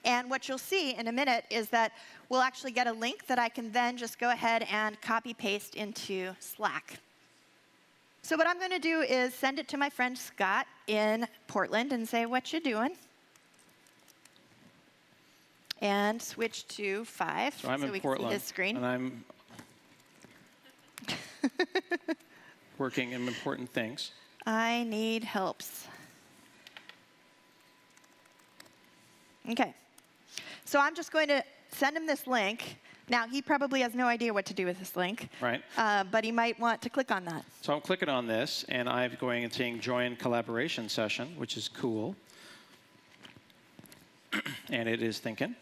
And what you'll see in a minute is that we'll actually get a link that I can then just go ahead and copy paste into Slack. So what I'm going to do is send it to my friend Scott in Portland and say, what you doing? And switch to 5 So I'm so in we Portland, can see his screen. and I'm working in important things. I need helps. Okay. So I'm just going to send him this link. Now, he probably has no idea what to do with this link. Right. But he might want to click on that. So I'm clicking on this, and I'm going and saying join collaboration session, which is cool. And it is thinking.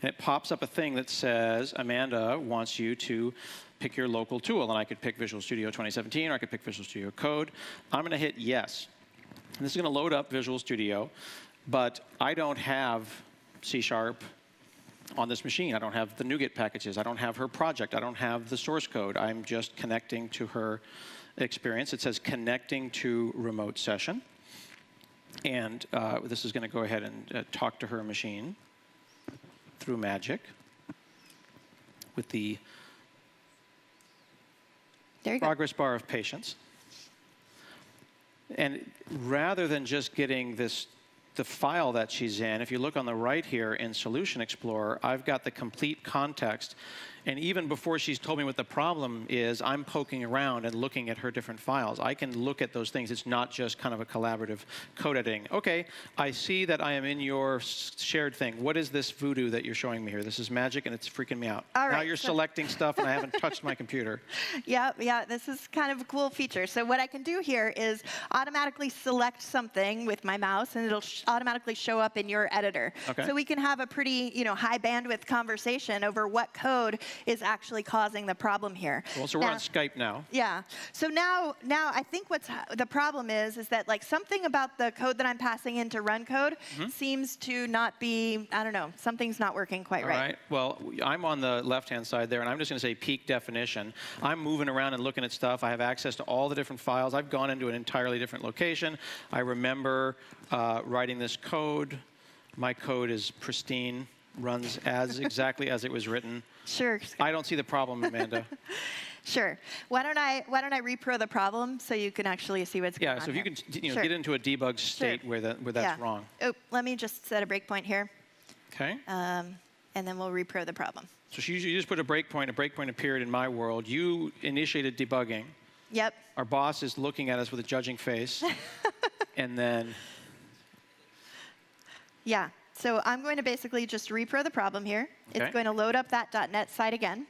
And it pops up a thing that says, Amanda wants you to pick your local tool. And I could pick Visual Studio 2017, or I could pick Visual Studio Code. I'm going to hit yes. And this is going to load up Visual Studio, but I don't have C# on this machine. I don't have the NuGet packages. I don't have her project. I don't have the source code. I'm just connecting to her experience. It says connecting to remote session. And this is going to go ahead and talk to her machine through Magic with the progress bar of patience. And rather than just getting the file that she's in, if you look on the right here in Solution Explorer, I've got the complete context. And even before she's told me what the problem is, I'm poking around and looking at her different files. I can look at those things. It's not just kind of a collaborative code editing. OK, I see that I am in your shared thing. What is this voodoo that you're showing me here? This is magic, and it's freaking me out. All right, now you're selecting stuff, and I haven't touched my computer. Yeah, this is kind of a cool feature. So what I can do here is automatically select something with my mouse, and it'll automatically show up in your editor. Okay. So we can have a pretty high bandwidth conversation over what code is actually causing the problem here. Well, so we're on Skype now. Yeah. So now I think what's the problem is that like something about the code that I'm passing into run code seems to not be, I don't know, something's not working quite right. All right. Well, I'm on the left-hand side there, and I'm just going to say peak definition. I'm moving around and looking at stuff. I have access to all the different files. I've gone into an entirely different location. I remember writing this code. My code is pristine, runs exactly as it was written. Sure. I don't see the problem, Amanda. Sure. Why don't I repro the problem so you can actually see what's going on? Yeah. So if you can Sure. get into a debug state where that's wrong. Oh, let me just set a breakpoint here. Okay. And then we'll repro the problem. So you just put a breakpoint appeared in my world. You initiated debugging. Yep. Our boss is looking at us with a judging face. And then. Yeah. So I'm going to basically just repro the problem here. Okay. It's going to load up that .NET site again.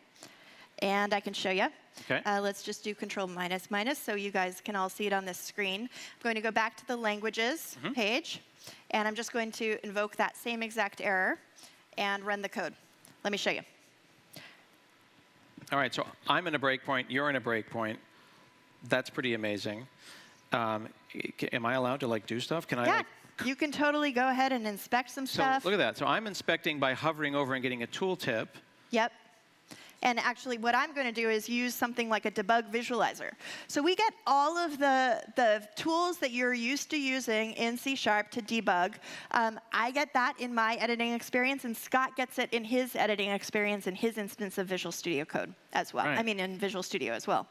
And I can show you. Okay. Let's just do Control minus so you guys can all see it on this screen. I'm going to go back to the languages page. And I'm just going to invoke that same exact error and run the code. Let me show you. All right. So I'm in a breakpoint. You're in a breakpoint. That's pretty amazing. Am I allowed to do stuff? Can I? Yeah. You can totally go ahead and inspect some stuff. So look at that. So I'm inspecting by hovering over and getting a tooltip. Yep. And actually, what I'm going to do is use something like a debug visualizer. So we get all of the tools that you're used to using in C# to debug. I get that in my editing experience, and Scott gets it in his editing experience in his instance of Visual Studio Code as well. Right. I mean, in Visual Studio as well.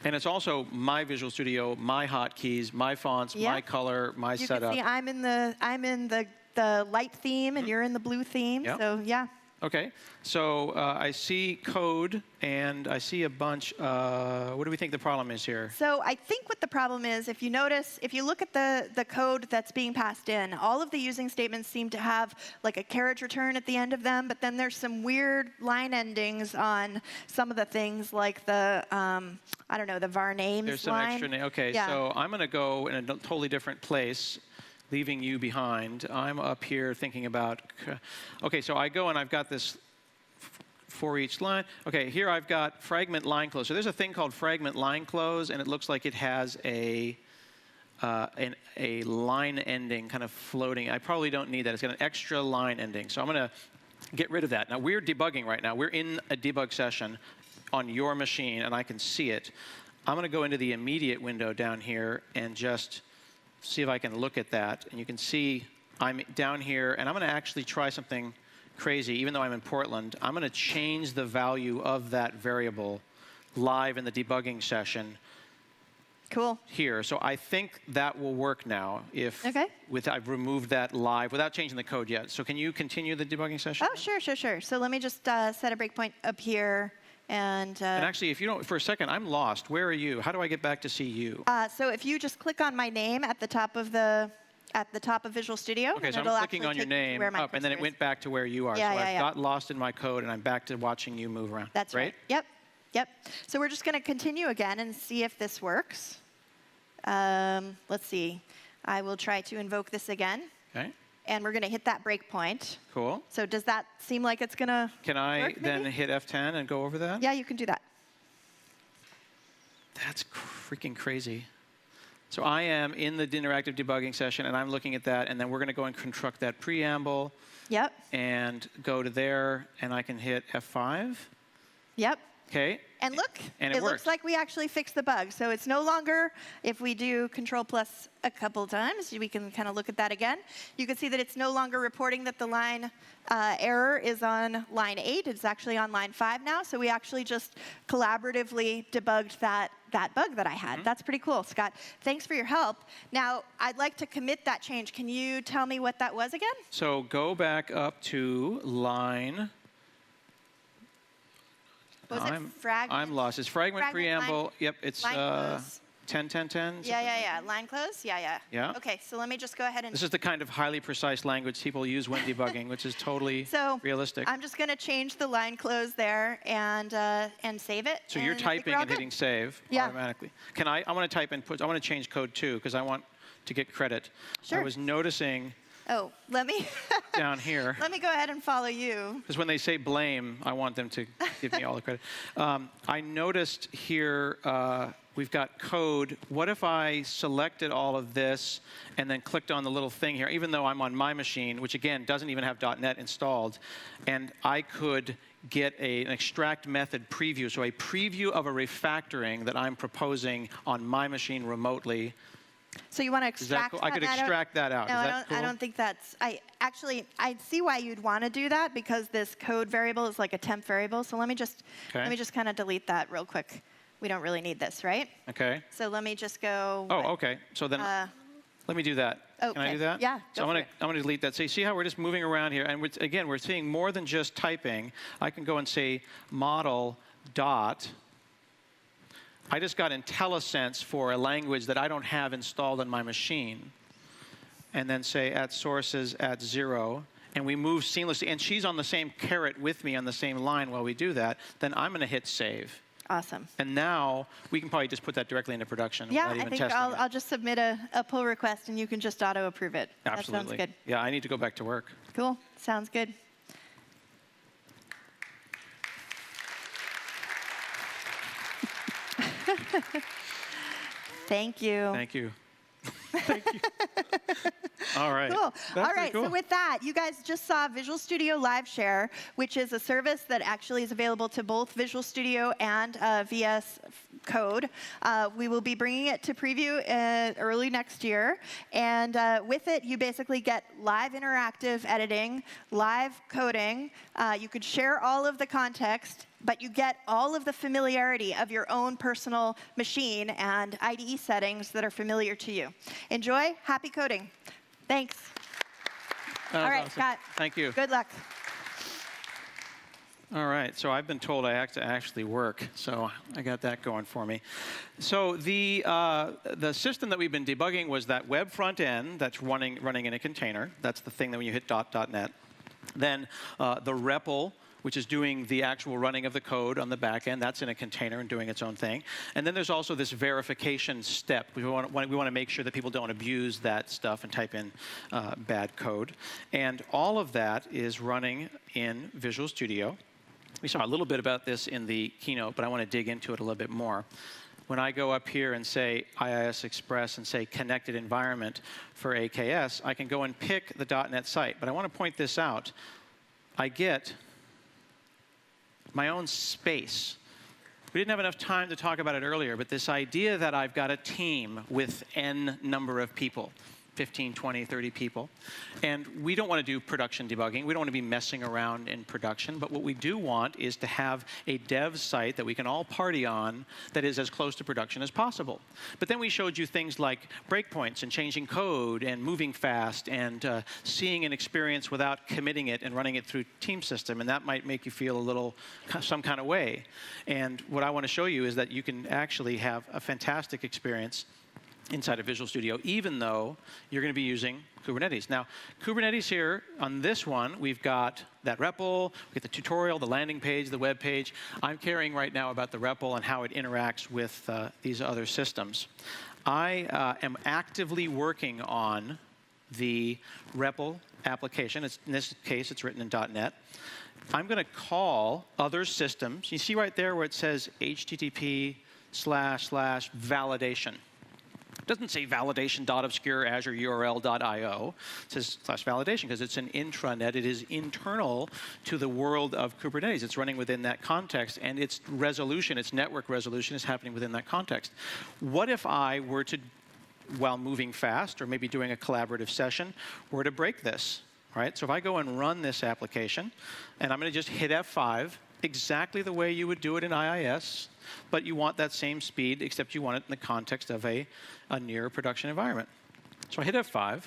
And it's also my Visual Studio, my hotkeys, my fonts, my color, my setup. You can see I'm in the light theme, and you're in the blue theme. Yep. So yeah. Okay, so I see code, and I see a bunch. What do we think the problem is here? So I think what the problem is, if you notice, if you look at the code that's being passed in, all of the using statements seem to have like a carriage return at the end of them, but then there's some weird line endings on some of the things like the, I don't know, the var names There's some line. extra name. Okay, Yeah. so I'm going to go in a totally different place, leaving you behind. I'm up here thinking about, okay, so I go and I've got this for each line. Okay, here I've got fragment line close. So there's a thing called fragment line close, and it looks like it has a line ending kind of floating. I probably don't need that. It's got an extra line ending. So I'm going to get rid of that. Now, we're debugging right now. We're in a debug session on your machine, and I can see it. I'm going to go into the immediate window down here and just see if I can look at that. And you can see I'm down here, and I'm going to actually try something crazy. Even though I'm in Portland, I'm going to change the value of that variable live in the debugging session Cool. here. So I think that will work now if Okay. I've removed that live without changing the code yet. So can you continue the debugging session? Oh, sure. So let me just set a breakpoint up here. And actually, if you don't, for a second, I'm lost. Where are you? How do I get back to see you? so if you just click on my name at the top of Visual Studio, Okay, and so I'm it'll clicking actually on your take me to name where my up, and then it cursor is. went back to where you are. Yeah, so yeah, I've yeah. got lost in my code, and I'm back to watching you move around. That's right. Yep. So we're just going to continue again and see if this works. Let's see. I will try to invoke this again, Okay, and we're going to hit that breakpoint. cool. So does that seem like it's going to Can I work, then maybe? hit F10 and go over that? Yeah, you can do that. That's freaking crazy. So I am in the interactive debugging session, and I'm looking at that, and then we're going to go and construct that preamble Yep. and go to there, and I can hit F5. Yep. Okay. And look, And it looks worked. like we actually fixed the bug. So it's no longer, if we do Control plus a couple times, we can kind of look at that again. You can see that it's no longer reporting that the line error is on line 8. It's actually on line 5 now. So we actually just collaboratively debugged that bug that I had. That's pretty cool, Scott. Thanks for your help. Now, I'd like to commit that change. Can you tell me what that was again? So go back up to line. Was it fragment? I'm lost. It's fragment Fragment line- preamble. Yep, it's line close. 10, 10, 10. Yeah. Line close? Yeah. Yeah. Okay, so let me just go ahead and This is the kind of highly precise language people use when debugging, which is totally So realistic. I'm just going to change the line close there and save it. So you're and I think typing we're all and good. hitting save Yeah. automatically. Can I want to type input. I want to change code too because I want to get credit. Sure. I was noticing Oh, let me down here, let me go ahead and follow you. because when they say blame, I want them to give me all the credit. I noticed here we've got code. What if I selected all of this and then clicked on the little thing here, even though I'm on my machine, which again doesn't even have .NET installed, and I could get an extract method preview, so a preview of a refactoring that I'm proposing on my machine remotely. So you want to Is that extract cool? I could don't- extract that out. No, Is I that don't. cool? I don't think that's. I see why you'd want to do that because this code variable is like a temp variable. So let me just kind of delete that real quick. We don't really need this, right? Okay. So let me just go. Oh, okay. So then let me do that. Can I okay. do that? Yeah, So go I'm for going to delete that. So you see how we're just moving around here, and again, we're seeing more than just typing. I can go and say model dot. I just got IntelliSense for a language that I don't have installed on my machine, and then say at sources at 0, and we move seamlessly. And she's on the same caret with me on the same line while we do that. Then I'm going to hit save. Awesome. And now we can probably just put that directly into production Yeah, without I even think testing it. I'll just submit a pull request and you can just auto approve it. Absolutely. That sounds good. Yeah, I need to go back to work. Cool. Sounds good. Thank you. Thank you. Thank you. All right. Cool. That's All pretty right. cool. So with that, you guys just saw Visual Studio Live Share, which is a service that actually is available to both Visual Studio and VS Code. We will be bringing it to preview early next year. And with it, you basically get live interactive editing, live coding. You could share all of the context, but you get all of the familiarity of your own personal machine and IDE settings that are familiar to you. Enjoy. Happy coding. Thanks. That was All right, awesome. Scott. Thank you. Good luck. All right, so I've been told I have to actually work, so I got that going for me. So the system that we've been debugging was that web front end that's running in a container. That's the thing that when you hit .NET. Then the REPL, which is doing the actual running of the code on the back end. That's in a container and doing its own thing. And then there's also this verification step. We want to make sure that people don't abuse that stuff and type in bad code. And all of that is running in Visual Studio. We saw a little bit about this in the keynote, but I want to dig into it a little bit more. When I go up here and say IIS Express and say connected environment for AKS, I can go and pick the .NET site. But I want to point this out. I get my own space. We didn't have enough time to talk about it earlier, but this idea that I've got a team with n number of people, 15, 20, 30 people. And we don't want to do production debugging. We don't want to be messing around in production. But what we do want is to have a dev site that we can all party on that is as close to production as possible. But then we showed you things like breakpoints and changing code and moving fast and seeing an experience without committing it and running it through Team System. And that might make you feel a little some kind of way. And what I want to show you is that you can actually have a fantastic experience inside of Visual Studio, even though you're going to be using Kubernetes. Now, Kubernetes here, on this one, we've got that REPL, we get the tutorial, the landing page, the web page. I'm caring right now about the REPL and how it interacts with these other systems. I am actively working on the REPL application. In this case, it's written in .NET. I'm going to call other systems. You see right there where it says http://validation. It doesn't say validation.obscure.azure.url.io. It says /validation because it's an intranet. It is internal to the world of Kubernetes. It's running within that context, and its resolution, its network resolution, is happening within that context. What if I were to, while moving fast or maybe doing a collaborative session, were to break this? Right? So if I go and run this application, and I'm going to just hit F5, exactly the way you would do it in IIS, but you want that same speed, except you want it in the context of a near production environment. So I hit F5,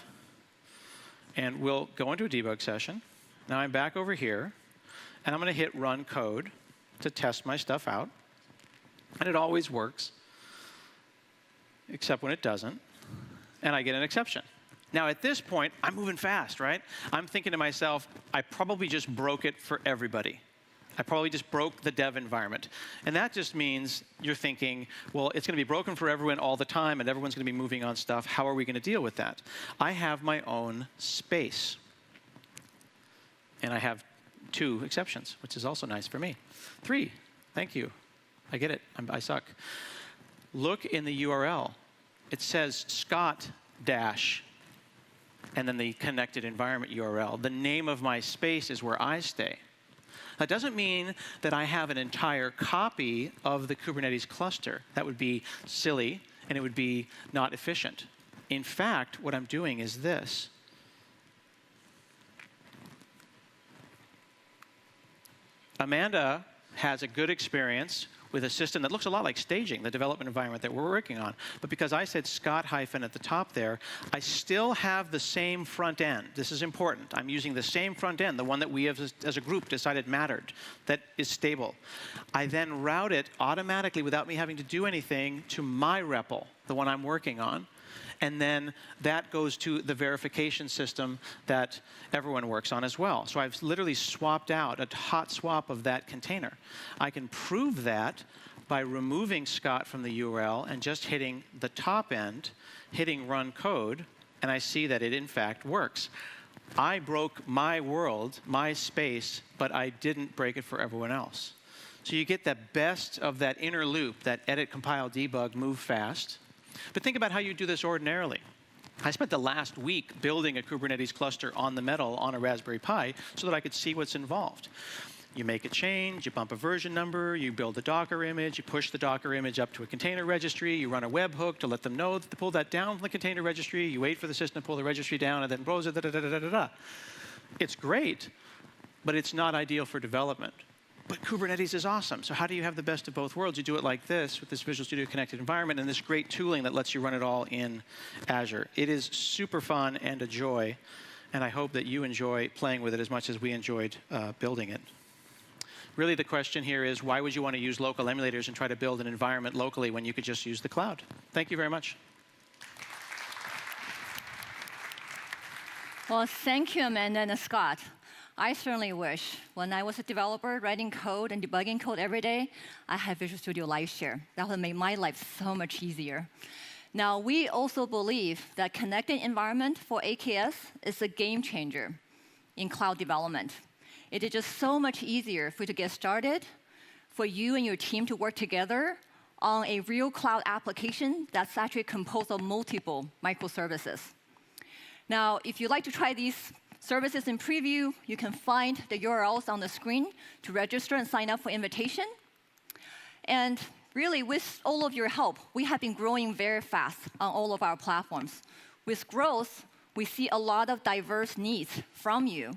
and we'll go into a debug session. Now I'm back over here, and I'm going to hit Run Code to test my stuff out. And it always works, except when it doesn't, and I get an exception. Now, at this point, I'm moving fast, right? I'm thinking to myself, I probably just broke it for everybody. I probably just broke the dev environment. And that just means you're thinking, well, it's going to be broken for everyone all the time, and everyone's going to be moving on stuff. How are we going to deal with that? I have my own space. And I have 2 exceptions, which is also nice for me. 3, thank you. I get it. I suck. Look in the URL. It says Scott dash, and then the connected environment URL. The name of my space is where I stay. That doesn't mean that I have an entire copy of the Kubernetes cluster. That would be silly, and it would be not efficient. In fact, what I'm doing is this. Amanda has a good experience with a system that looks a lot like staging, the development environment that we're working on. But because I said Scott hyphen at the top there, I still have the same front end. This is important. I'm using the same front end, the one that we have as a group decided mattered, that is stable. I then route it automatically without me having to do anything to my REPL, the one I'm working on. And then that goes to the verification system that everyone works on as well. So I've literally swapped out a hot swap of that container. I can prove that by removing Scott from the URL and just hitting the top end, hitting Run Code, and I see that it in fact works. I broke my world, my space, but I didn't break it for everyone else. So you get the best of that inner loop, that edit, compile, debug, move fast. But think about how you do this ordinarily. I spent the last week building a Kubernetes cluster on the Metal on a Raspberry Pi so that I could see what's involved. You make a change, you bump a version number, you build a Docker image, you push the Docker image up to a container registry, you run a webhook to let them know to pull that down from the container registry, you wait for the system to pull the registry down, and then browse it, da-da-da-da-da-da. It's great, but it's not ideal for development. But Kubernetes is awesome. So how do you have the best of both worlds? You do it like this with this Visual Studio Connected environment and this great tooling that lets you run it all in Azure. It is super fun and a joy, and I hope that you enjoy playing with it as much as we enjoyed building it. Really, the question here is, why would you want to use local emulators and try to build an environment locally when you could just use the cloud? Thank you very much. Well, thank you, Amanda and Scott. I certainly wish when I was a developer writing code and debugging code every day, I had Visual Studio Live Share. That would make my life so much easier. Now, we also believe that connected environment for AKS is a game changer in cloud development. It is just so much easier for you to get started, for you and your team to work together on a real cloud application that's actually composed of multiple microservices. Now, if you'd like to try these services in preview, you can find the URLs on the screen to register and sign up for invitation. And really, with all of your help, we have been growing very fast on all of our platforms. With growth, we see a lot of diverse needs from you.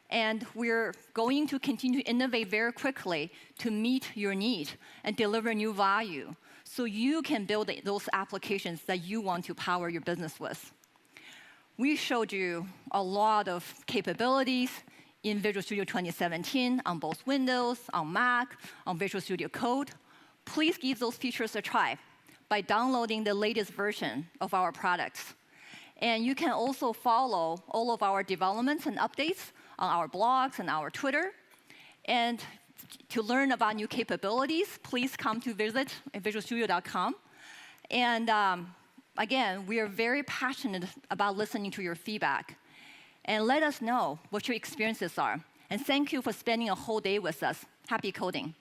And we're going to continue to innovate very quickly to meet your need and deliver new value so you can build those applications that you want to power your business with. We showed you a lot of capabilities in Visual Studio 2017 on both Windows, on Mac, on Visual Studio Code. Please give those features a try by downloading the latest version of our products. And you can also follow all of our developments and updates on our blogs and our Twitter. And to learn about new capabilities, please come to visit visualstudio.com. And again, we are very passionate about listening to your feedback. And let us know what your experiences are. And thank you for spending a whole day with us. Happy coding.